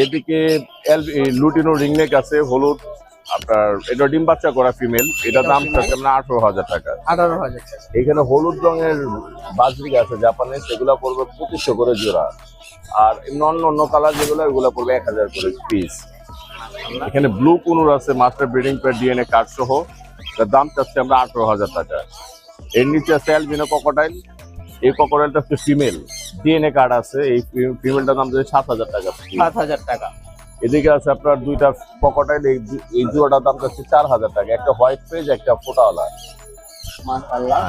এদিকে lutino ringneck আছে হলুদ, আপনার এটা ডিম বাচ্চা করা ফিমেল, এটা দাম চাচ্ছে আমরা 18,000 টাকা। 18,000 টাকা। এখানে হলুদ রঙের বাজরিক আছে জাপানে, সেগুলো পড়বে 2500 করে জোড়া। আর অন্য অন্য কালার যেগুলো ওগুলো পড়বে 1000 করে পিস। এখানে ব্লু কুনুর আছে master breeding pair DNA card সহ, এটার দাম চাচ্ছে আমরা 18,000 টাকা। এর নিচে আছে অ্যালবিনো ককোডাইল, এই ককোডাইলটা হচ্ছে ফিমেল, ডিএনএ কার্ড আছে, এই ফিমেলটার দাম চাচ্ছে 7,000 টাকা। 7,000 টাকা। এদিকে আছে আপনার দুইটা ককোডাইল, এই জোড়াটার দাম চাচ্ছে 4,000 টাকা, একটা হোয়াইট পেজ একটা ফোটাওয়ালা। মাশাআল্লাহ।